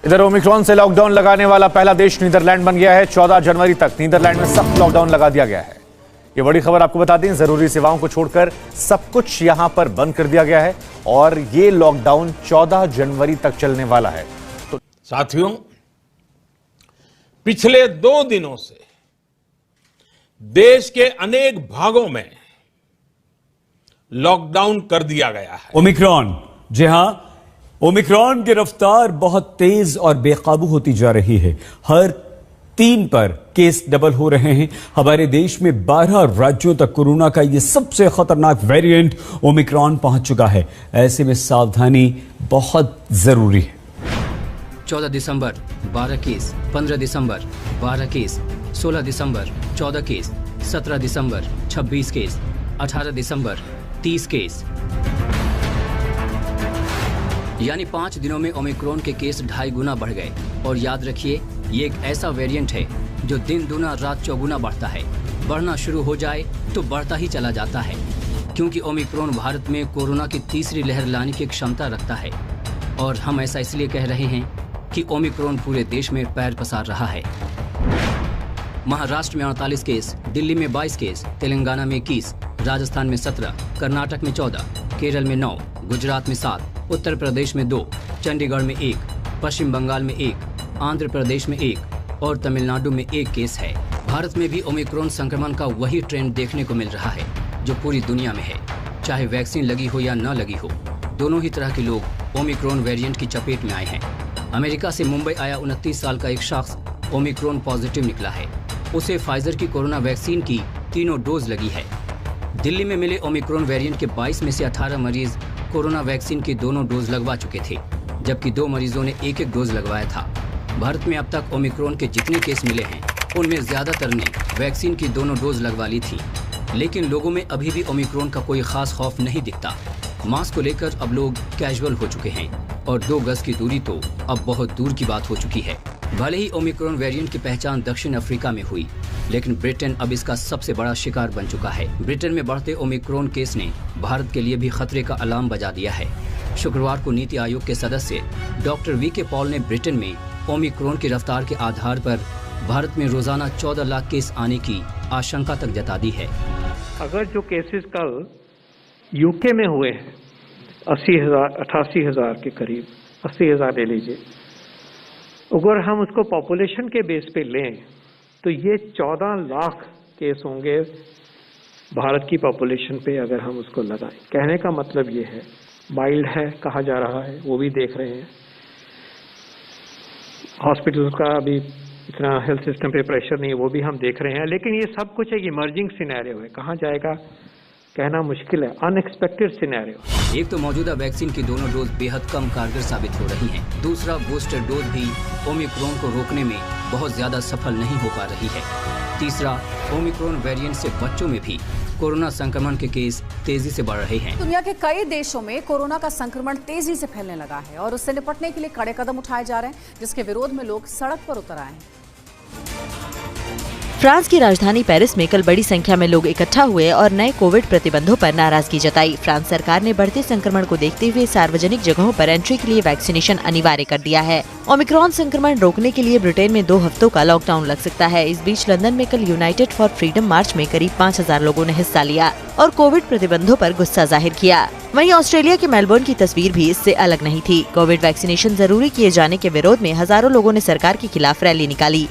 इधर ओमिक्रॉन से लॉकडाउन लगाने वाला पहला देश नीदरलैंड बन गया है। 14 जनवरी तक नीदरलैंड में सख्त लॉकडाउन लगा दिया गया है। ये बड़ी खबर आपको बता दें, जरूरी सेवाओं को छोड़कर सब कुछ यहां पर बंद कर दिया गया है और ये लॉकडाउन 14 जनवरी तक चलने वाला है। तो साथियों, पिछले 2 दिनों से देश के अनेक भागों में लॉकडाउन कर दिया गया है। ओमिक्रॉन, जी हां, ओमिक्रॉन की रफ्तार बहुत तेज और बेकाबू होती जा रही है। हर 3 पर केस डबल हो रहे हैं। हमारे देश में 12 राज्यों तक कोरोना का ये सबसे खतरनाक वेरिएंट ओमिक्रॉन पहुंच चुका है। ऐसे में सावधानी बहुत जरूरी है। 14 दिसंबर 12 केस, 15 दिसंबर 12 केस, 16 दिसंबर 14 केस, 17 दिसंबर 26 केस, 18 दिसंबर 30 केस। यानी 5 दिनों में ओमिक्रॉन के केस 2.5 गुना बढ़ गए। और याद रखिए, ये एक ऐसा वेरिएंट है जो दिन दूना रात चौगुना बढ़ता है। बढ़ना शुरू हो जाए तो बढ़ता ही चला जाता है, क्योंकि ओमिक्रॉन भारत में कोरोना की तीसरी लहर लाने की क्षमता रखता है। और हम ऐसा इसलिए कह रहे हैं कि ओमिक्रॉन पूरे देश में पैर पसार रहा है। महाराष्ट्र में 48 केस, दिल्ली में 22 केस, तेलंगाना में 21, राजस्थान में 17, कर्नाटक में 14, केरल में 9, गुजरात में 7, उत्तर प्रदेश में 2, चंडीगढ़ में 1, पश्चिम बंगाल में 1, आंध्र प्रदेश में 1 और तमिलनाडु में 1 केस है। भारत में भी ओमिक्रॉन संक्रमण का वही ट्रेंड देखने को मिल रहा है जो पूरी दुनिया में है। चाहे वैक्सीन लगी हो या न लगी हो, दोनों ही तरह के लोग ओमिक्रॉन वेरिएंट की चपेट में आए हैं। अमेरिका से मुंबई आया 29 साल का एक शख्स ओमिक्रॉन पॉजिटिव निकला है। उसे फाइजर की कोरोना वैक्सीन की 3 डोज लगी है। दिल्ली में मिले ओमिक्रॉन वेरिएंट के 22 में से 18 मरीज कोरोना वैक्सीन की 2 डोज लगवा चुके थे, जबकि 2 मरीजों ने 1 डोज लगवाया था। भारत में अब तक ओमिक्रॉन के जितने केस मिले हैं, उनमें ज्यादातर ने वैक्सीन की 2 डोज लगवा ली थी। लेकिन लोगों में अभी भी ओमिक्रॉन का कोई खास खौफ नहीं दिखता। मास्क को लेकर अब लोग कैजुअल हो चुके हैं और 2 गज की दूरी तो अब बहुत दूर की बात हो चुकी है। भले ही ओमिक्रॉन वेरिएंट की पहचान दक्षिण अफ्रीका में हुई, लेकिन ब्रिटेन अब इसका सबसे बड़ा शिकार बन चुका है। ब्रिटेन में बढ़ते ओमिक्रॉन केस ने भारत के लिए भी खतरे का अलार्म बजा दिया है। शुक्रवार को नीति आयोग के सदस्य डॉक्टर वी.के. पॉल ने ब्रिटेन में ओमिक्रॉन की रफ्तार के आधार पर भारत में रोजाना 14 लाख केस आने की आशंका तक जता दी है। अगर जो केसेस कल यूके में हुए हैं 88,000 के करीब, 80,000 ले लीजिए, अगर हम उसको पॉपुलेशन के बेस पे लें तो ये 14 लाख केस होंगे भारत की पॉपुलेशन पे अगर हम उसको लगाएं। कहने का मतलब ये है, माइल्ड है कहा जा रहा है, वो भी देख रहे हैं। हॉस्पिटल्स का अभी इतना हेल्थ सिस्टम पे प्रेशर नहीं है, वो भी हम देख रहे हैं। लेकिन ये सब कुछ एक इमर्जिंग सिनेरियो है, कहाँ जाएगा कहना मुश्किल है, अनएक्सपेक्टेड सिनेरियो। एक तो मौजूदा वैक्सीन की 2 डोज बेहद कम कारगर साबित हो रही हैं। दूसरा, बूस्टर डोज भी ओमिक्रॉन को रोकने में बहुत ज्यादा सफल नहीं हो पा रही है। तीसरा, ओमिक्रॉन वेरिएंट से बच्चों में भी कोरोना संक्रमण के केस तेजी से बढ़ रहे हैं। दुनिया के कई देशों में कोरोना का संक्रमण तेजी से फैलने लगा है और उससे निपटने के लिए कड़े कदम उठाए जा रहे हैं, जिसके विरोध में लोग सड़क पर उतर आए हैं। फ्रांस की राजधानी पेरिस में कल बड़ी संख्या में लोग इकट्ठा हुए और नए कोविड प्रतिबंधों पर नाराजगी जताई। फ्रांस सरकार ने बढ़ते संक्रमण को देखते हुए सार्वजनिक जगहों पर एंट्री के लिए वैक्सीनेशन अनिवार्य कर दिया है। ओमिक्रॉन संक्रमण रोकने के लिए ब्रिटेन में 2 हफ्तों का लॉकडाउन लग सकता है। इस बीच लंदन में कल यूनाइटेड फॉर फ्रीडम मार्च में करीब 5,000 लोगों ने हिस्सा लिया और कोविड प्रतिबंधों पर गुस्सा जाहिर किया। वहीं ऑस्ट्रेलिया के मेलबोर्न की तस्वीर भी इससे अलग नहीं थी। कोविड वैक्सीनेशन जरूरी किए जाने के विरोध में हजारों लोगों ने सरकार के खिलाफ रैली निकाली।